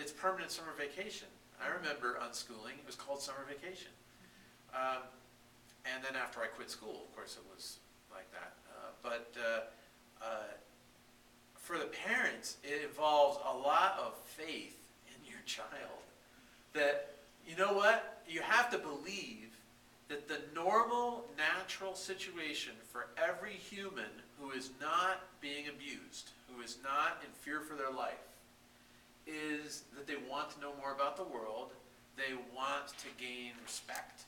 it's permanent summer vacation. I remember unschooling. It was called summer vacation. And then after I quit school, of course, it was like that. For the parents, it involves a lot of faith in your child. That, you know what? You have to believe that the normal, natural situation for every human who is not being abused, who is not in fear for their life, is that they want to know more about the world. They want to gain respect.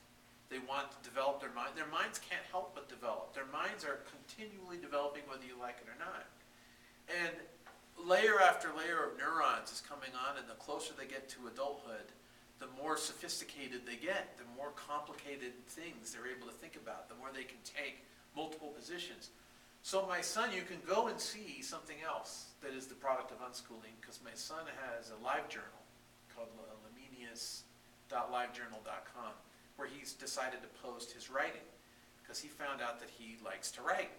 They want to develop their mind. Their minds can't help but develop. Their minds are continually developing whether you like it or not. And layer after layer of neurons is coming on, and the closer they get to adulthood, the more sophisticated they get, the more complicated things they're able to think about, the more they can take multiple positions. So my son, you can go and see something else that is the product of unschooling, because my son has a live journal called lamenius.livejournal.com, where he's decided to post his writing, because he found out that he likes to write.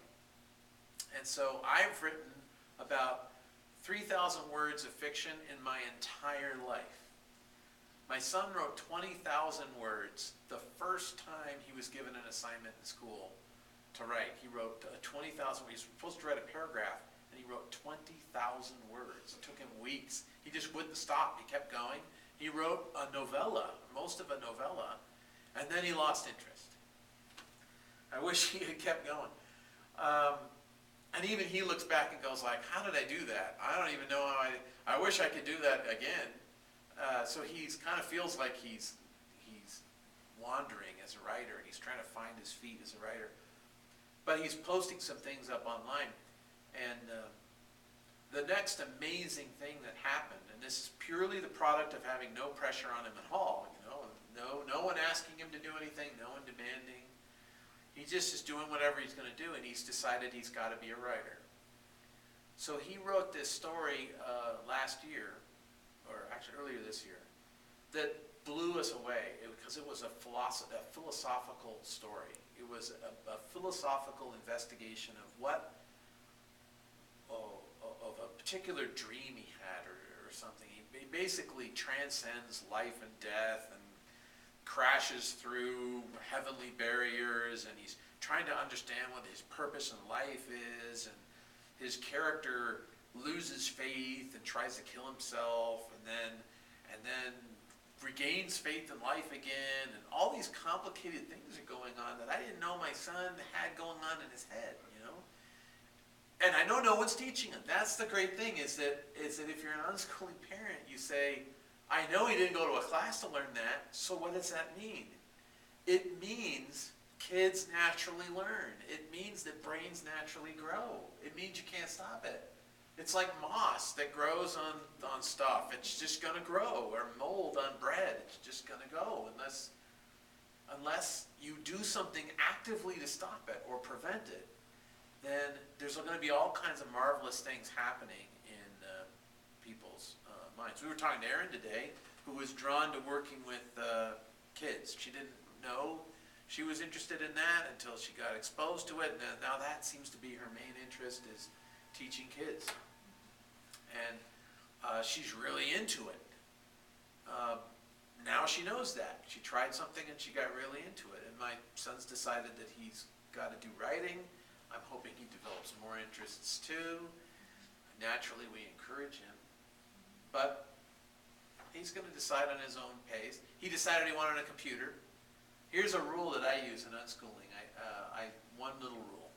And so I've written about 3,000 words of fiction in my entire life. My son wrote 20,000 words the first time he was given an assignment in school to write. He wrote 20,000 words. He was supposed to write a paragraph, and he wrote 20,000 words. It took him weeks. He just wouldn't stop. He kept going. He wrote a novella, most of a novella, and then he lost interest. I wish he had kept going. And even he looks back and goes like, how did I do that? I don't even know how I wish I could do that again. So he's kind of feels like he's wandering as a writer, and he's trying to find his feet as a writer. But he's posting some things up online. And the next amazing thing that happened, and this is purely the product of having no pressure on him at all, no one asking him to do anything, no one demanding. He just is doing whatever he's going to do, and he's decided he's got to be a writer. So he wrote this story last year, or actually earlier this year, that blew us away because it was a philosophical story. It was a philosophical investigation of of a particular dream he had or something. He basically transcends life and death and crashes through heavenly barriers, and he's trying to understand what his purpose in life is, and his character loses faith and tries to kill himself, and then regains faith in life again, and all these complicated things are going on that I didn't know my son had going on in his head, And I know no one's teaching him. That's the great thing, is that if you're an unschooling parent, you say, I know he didn't go to a class to learn that, so what does that mean? It means kids naturally learn. It means that brains naturally grow. It means you can't stop it. It's like moss that grows on stuff. It's just going to grow, or mold on bread. It's just going to go unless you do something actively to stop it or prevent it. Then there's going to be all kinds of marvelous things happening in people's minds. We were talking to Erin today, who was drawn to working with kids. She didn't know she was interested in that until she got exposed to it, and now that seems to be her main interest, is teaching kids. And she's really into it. Now she knows that. She tried something and she got really into it. And my son's decided that he's got to do writing. I'm hoping he develops more interests too. Naturally, we encourage him. But he's going to decide on his own pace. He decided he wanted a computer. Here's a rule that I use in unschooling. One little rule.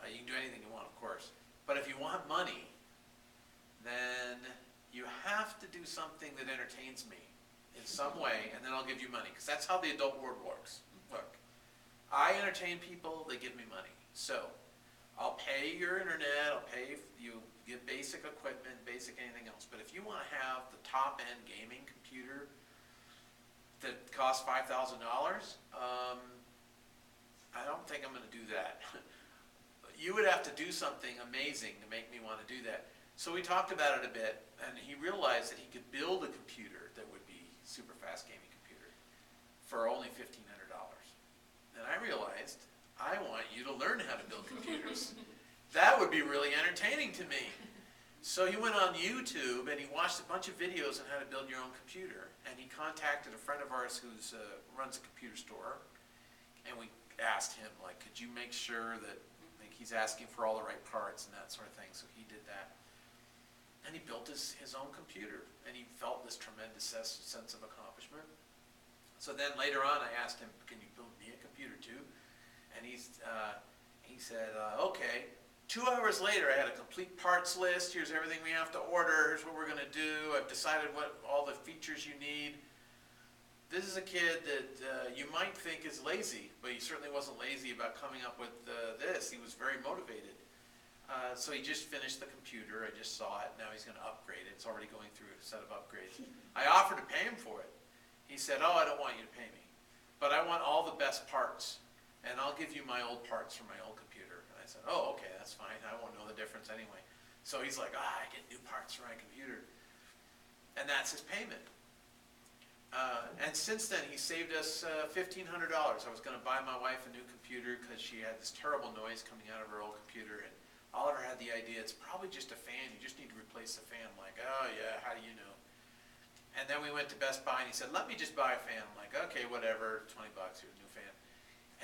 You can do anything you want, of course. But if you want money, then you have to do something that entertains me in some way, and then I'll give you money. Because that's how the adult world works. Look, I entertain people, they give me money. So I'll pay your internet, I'll pay you get basic equipment, basic anything else. But if you want to have the top-end gaming computer that costs $5,000, I don't think I'm going to do that. You would have to do something amazing to make me want to do that. So we talked about it a bit, and he realized that he could build a computer that would be super fast gaming computer for only $1,500. And I realized, I want you to learn how to build computers. That would be really entertaining to me. So he went on YouTube and he watched a bunch of videos on how to build your own computer. And he contacted a friend of ours who runs a computer store. And we asked him, like, could you make sure that he's asking for all the right parts and that sort of thing. So he did that. And he built his own computer. And he felt this tremendous sense of accomplishment. So then later on I asked him, can you build me a computer too? And he said, okay. 2 hours later, I had a complete parts list. Here's everything we have to order. Here's what we're going to do. I've decided what all the features you need. This is a kid that you might think is lazy, but he certainly wasn't lazy about coming up with this. He was very motivated. So he just finished the computer. I just saw it. Now he's going to upgrade it. It's already going through a set of upgrades. I offered to pay him for it. He said, oh, I don't want you to pay me, but I want all the best parts, and I'll give you my old parts from my old computer. I said, oh, okay, that's fine. I won't know the difference anyway. So he's like, I get new parts for my computer. And that's his payment. And since then, he saved us $1,500. I was going to buy my wife a new computer because she had this terrible noise coming out of her old computer. And Oliver had the idea, it's probably just a fan. You just need to replace the fan. I'm like, oh, yeah, how do you know? And then we went to Best Buy, and he said, let me just buy a fan. I'm like, okay, whatever, $20, here's a new fan.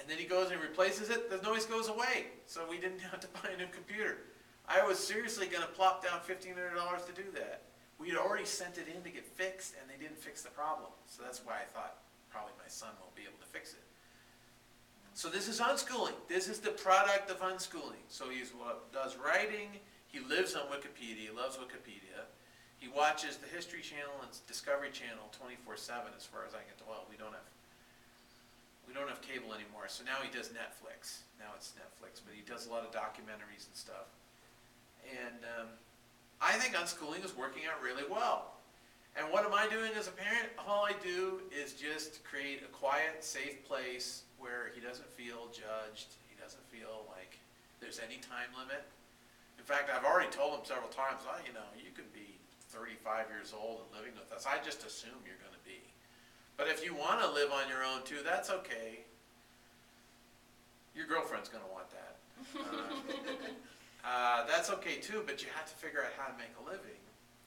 And then he goes and replaces it, the noise goes away. So we didn't have to buy a new computer. I was seriously going to plop down $1,500 to do that. We had already sent it in to get fixed, and they didn't fix the problem. So that's why I thought probably my son won't be able to fix it. So this is unschooling. This is the product of unschooling. So he does writing. He lives on Wikipedia. He loves Wikipedia. He watches the History Channel and Discovery Channel 24/7 as far as I can tell. Well, we don't have cable anymore, so now he does Netflix. Now it's Netflix, but he does a lot of documentaries and stuff. And I think unschooling is working out really well. And what am I doing as a parent? All I do is just create a quiet, safe place where he doesn't feel judged. He doesn't feel like there's any time limit. In fact, I've already told him several times, oh, you know, you could be 35 years old and living with us. I just assume you're going to be. But if you want to live on your own too, that's okay. Your girlfriend's going to want that. That's okay too, but you have to figure out how to make a living.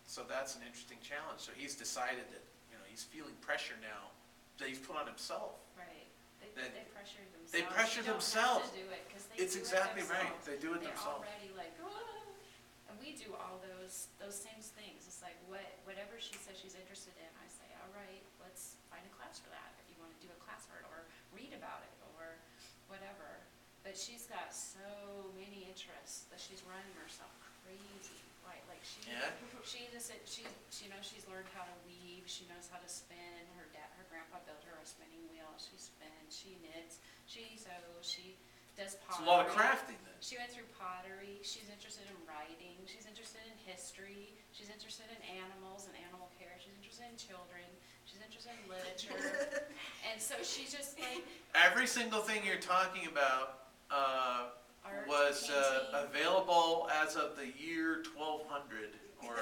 So that's an interesting challenge. So he's decided that, you know, he's feeling pressure now that he's put on himself. Right. They pressure themselves. They pressure themselves. They don't have to do it because they It's do exactly it right. themselves. They do it They're themselves. already like, oh. And we do all those same things. It's like whatever she says she's interested in, I say, all right, let's find a class for that. If you want to do a class for it or read about it or whatever. But she's got so many interests that she's running herself crazy. Right? Like she she's learned how to weave. She knows how to spin. Her grandpa built her a spinning wheel. She spins. She knits. She sews. She does pottery. It's a lot of crafting then. She went through pottery. She's interested in writing. She's interested in history. She's interested in animals and animal care. She's interested in children. She's interested in literature. And so she's just like every single thing you're talking about art, was painting. available as of the year 1200 or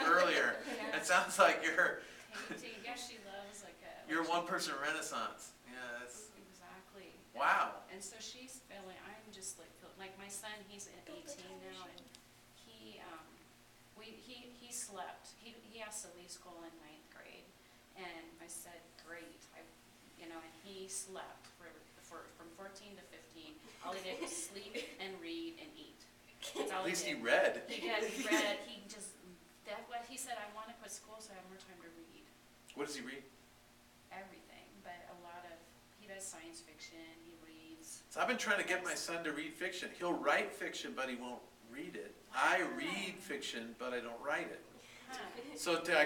earlier. Yeah. It sounds like you're Painting. Yeah, she loves you're one-person renaissance. Yeah, that's exactly. wow. And so she's feeling. I'm just like my son. He's 18 now, and he slept. He has to leave school in 9th grade, and I said, great. And he slept from 14 to 15. All he did was sleep and read and eat. That's all At least he he did. read. He read. He said, I want to quit school so I have more time to read. What does he read? Everything, but he does science fiction, he reads. So I've been trying to get my son to read fiction. He'll write fiction, but he won't read it. I read fiction, but I don't write it. Huh. So I